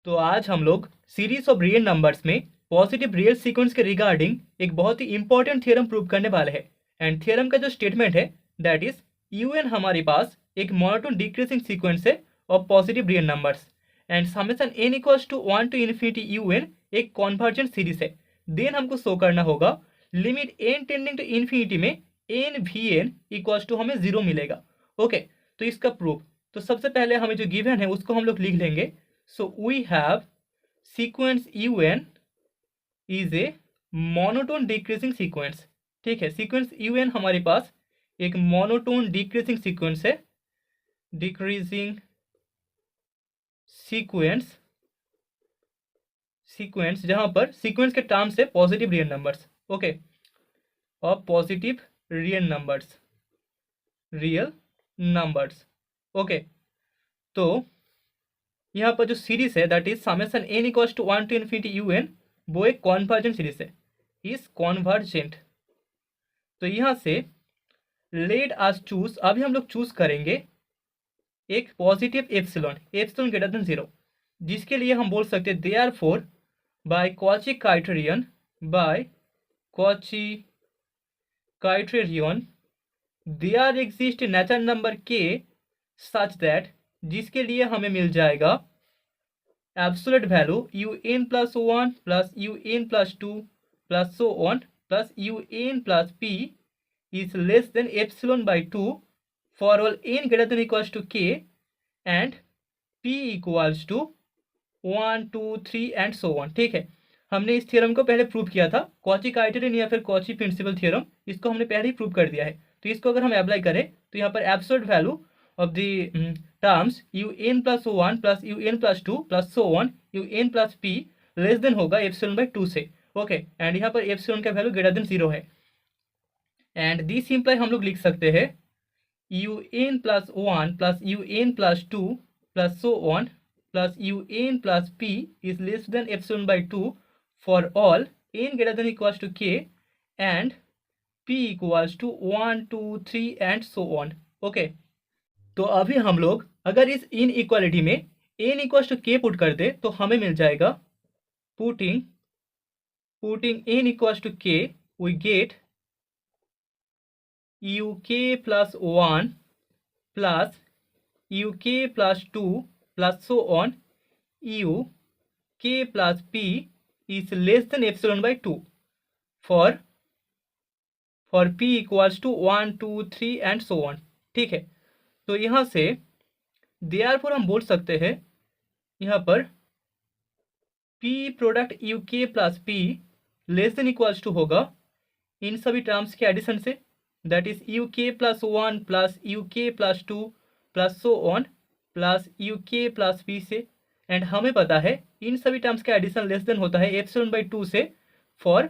तो आज हम लोग सीरीज ऑफ रियल नंबर्स में पॉजिटिव रियल सीक्वेंस के रिगार्डिंग एक बहुत ही इंपॉर्टेंट थ्योरम प्रूव करने वाले हैं। एंड थ्योरम का जो स्टेटमेंट है दैट इज यूएन हमारे पास एक मोनोटोन डिक्रीजिंग सीक्वेंस है of positive real numbers and summation n equals to 1 to infinity U N एक कॉन्वर्जेंट सीरीज है। देन हमको शो करना होगा limit n tending to infinity में n भी n इक्वल्स टू हमें 0 मिलेगा। ओके, तो इसका प्रूफ तो सबसे पहले हमें जो गिवन है उसको हम लोग लिख लेंगे। So we have sequence un is a monotone decreasing sequence। ठीक है, सीक्वेंस un हमारे पास एक मोनोटोन डिक्रीजिंग सीक्वेंस है, डिक्रीजिंग सीक्वेंस जहां पर सीक्वेंस के टर्म्स है पॉजिटिव रियल नंबर्स। ओके, और पॉजिटिव रियल नंबर्स। ओके, तो यहाँ पर जो सीरीज है that is summation n equals to 1 to infinity U N, वो एक कॉन्वर्जेंट सीरीज है, इज कॉन्वर्जेंट। तो यहाँ से लेट अस चूज, अभी हम लोग चूज करेंगे एक पॉजिटिव एप्सिलॉन ग्रेटर देन 0, जिसके लिए हम बोल सकते हैं therefore by Cauchy criterion there exist natural number के सच दैट, जिसके लिए हमें मिल जाएगा absolute value un plus 1 plus un plus 2 plus so on plus un plus p is less than epsilon by 2 for all n greater than equals to k and p equals to 1 2 3 and so on. ठीक है, हमने इस theorem को पहले prove किया था, Cauchy criterion या फिर कॉची प्रिंसिपल थ्योरम, इसको हमने पहले ही प्रूव कर दिया है। तो इसको अगर हम अप्लाई करें तो यहाँ पर absolute value of the terms un plus 1 plus un plus 2 plus so on un plus p less then होगा एप्सिलॉन बाई 2 से। ओके, एंड यहाँ पर एप्सिलॉन का वैल्यू ग्रेटर देन 0 है। एंड दिस इंप्लाई हम लोग लिख सकते हैं un plus 1 plus un plus 2 plus so on plus un plus p is less than epsilon by 2 for all n greater than equals to k and p equals to 1 2 3 and so on. Okay, तो अभी हम लोग अगर इस inequality में n equals to k put कर दे तो हमें मिल जाएगा putting n equals to k we get uk plus 1 plus uk plus 2 plus so on uk plus p is less than epsilon by 2 for p equals to 1 2 3 and so on. ठीक है, तो यहाँ से देयरफॉर हम बोल सकते हैं यहाँ पर p product uk plus p less than equals to होगा इन सभी टर्म्स के एडिशन से, that is uk plus 1 plus uk plus 2 plus so on plus uk plus p से। एंड हमें पता है इन सभी टर्म्स का एडिशन लेस देन होता है एप्सिलॉन बाई 2 से for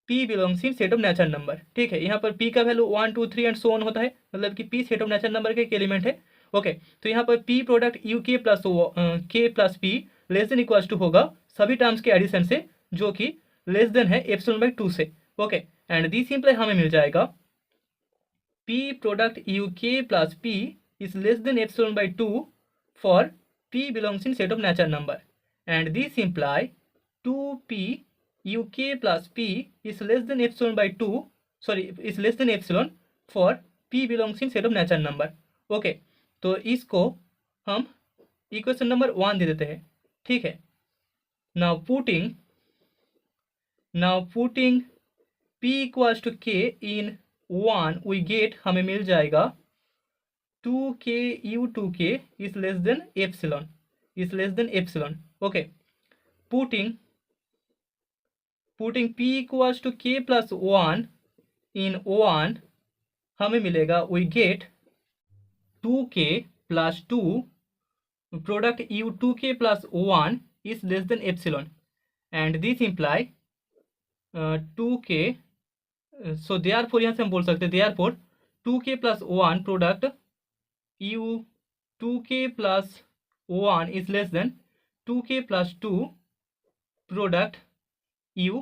p belongs in set of natural number. ठीक है, यहाँ पर p का वैल्यू 1 2 3 एंड सो ऑन होता है, मतलब कि p set of natural number के एक एलिमेंट है। ओके, तो यहाँ पर p product uk plus k plus p less than equals to होगा सभी टर्म्स के एडिशन से, जो कि लेस देन है एप्सिलॉन बाई 2 से। ओके, एंड दिस इंप्लाई हमें मिल जाएगा p product uk plus p is less than epsilon by 2 for p belongs in set of natural number, and this imply 2p uk plus p is less than epsilon by 2, sorry is less than epsilon for p belongs in set of natural number। Okay, तो इसको हम equation number 1 दे देते हैं। ठीक है, now putting p equals to k in 1 we get, हमें मिल जाएगा 2k u 2k is less than epsilon। Okay, putting p equals to k plus 1 in 1 हमें मिलेगा we get 2k plus 2 product u 2k plus 1 is less than epsilon, and this imply 2k, so therefore यहाँ से हम बोल सकते हैं therefore 2k plus 1 product u 2k plus 1 is less than 2k plus 2 product u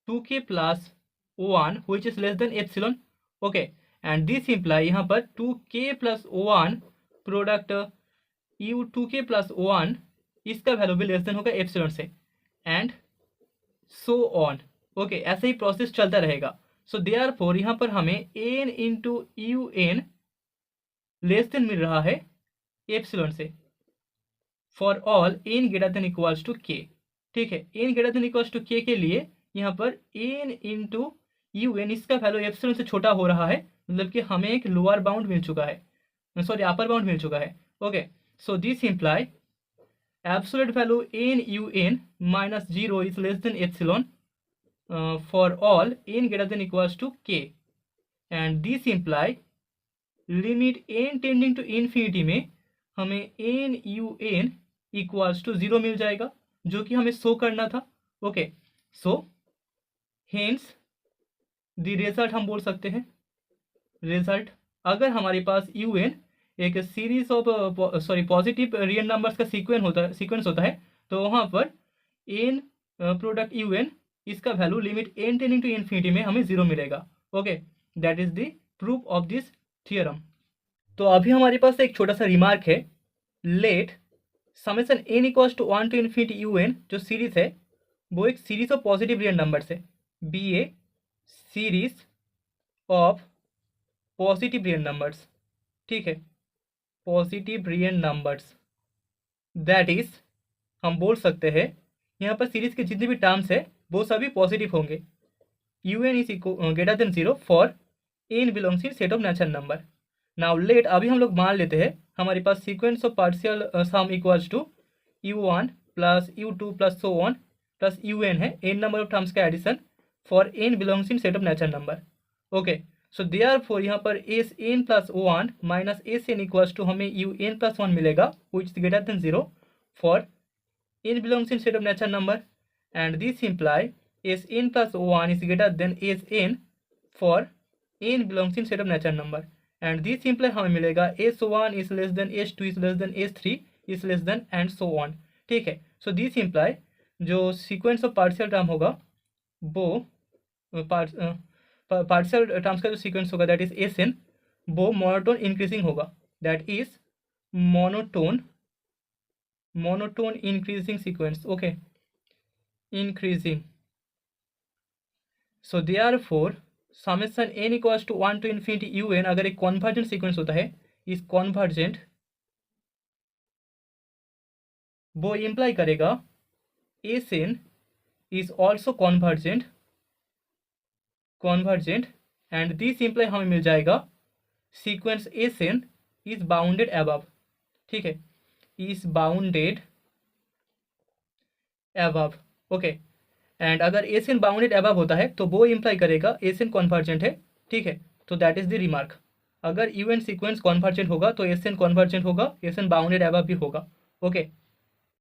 2k plus 1 which is less than epsilon। okay, and this imply यहाँ पर 2k plus 1 product u 2k plus 1 इसका value भी less than होगा epsilon से, and so on. Okay, ऐसे ही process चलता रहेगा। सो therefore यहाँ पर हमें n into u n less than मिल रहा है एप्सिलॉन से for all n greater than equals to k. ठीक है, n greater than equals to k के लिए यहाँ पर एन इंटू यू एन, इसका वैल्यू एप्सिलॉन से छोटा हो रहा है, मतलब कि हमें एक लोअर बाउंड मिल चुका है, सॉरी अपर बाउंड मिल चुका है। Okay, so this imply absolute value n u n minus 0 is less than epsilon for all n greater than equals to k, and this imply limit n tending to infinity में हमें n u n equals to 0 मिल जाएगा, जो कि हमें show करना था। Okay, so hence the result हम बोल सकते हैं, रिजल्ट अगर हमारे पास यू एन एक series of positive real numbers का सीक्वेंस होता है तो वहाँ पर एन प्रोडक्ट यू एन, इसका value limit N tending to infinity में हमें 0 मिलेगा। Okay, that is the proof of this theorem. तो अभी हमारे पास एक छोटा सा रिमार्क है, let summation N equals to 1 to infinity u n जो सीरीज है वो एक series of positive real numbers है, be a series of positive real numbers. ठीक है, positive real numbers, that is हम बोल सकते हैं यहाँ पर सीरीज के जितने भी टर्म्स है वो सभी पॉजिटिव होंगे। U n is greater than 0 for n belongs in set of natural number. Now let अभी हम लोग मान लेते हैं हमारे पास sequence of partial sum equals to u1 plus u2 plus so on plus un है एन नंबर ऑफ टर्म्स का addition for n belongs in set of natural number. Okay, so therefore यहाँ पर s n plus 1 minus s n equals to हमें you N plus 1 मिलेगा which is greater than 0 for n belongs in set of natural number, and this imply Sn plus 1 is greater than Sn for n belongs in set of natural number, and this imply हमें मिलेगा S1 is less than S2 is less than S3 is less than and so on। ठीक है, so this imply जो sequence of partial term होगा वो partial terms का जो sequence होगा that is Sn वो monotone increasing होगा, that is monotone increasing sequence। okay, increasing, so therefore summation n equals to 1 to infinity un अगर एक convergent sequence होता है, इस convergent वो imply करेगा Sn is also convergent and this imply हमें मिल जाएगा sequence Sn is bounded above। ठीक है, is bounded above। Okay, and अगर Sn बाउंडेड above होता है तो वो इम्प्लाई करेगा Sn कॉन्वर्जेंट है। ठीक है, तो दैट इज द रिमार्क, अगर UN सीक्वेंस कॉन्वर्जेंट होगा तो Sn कॉन्वर्जेंट होगा, Sn बाउंडेड above भी होगा। ओके,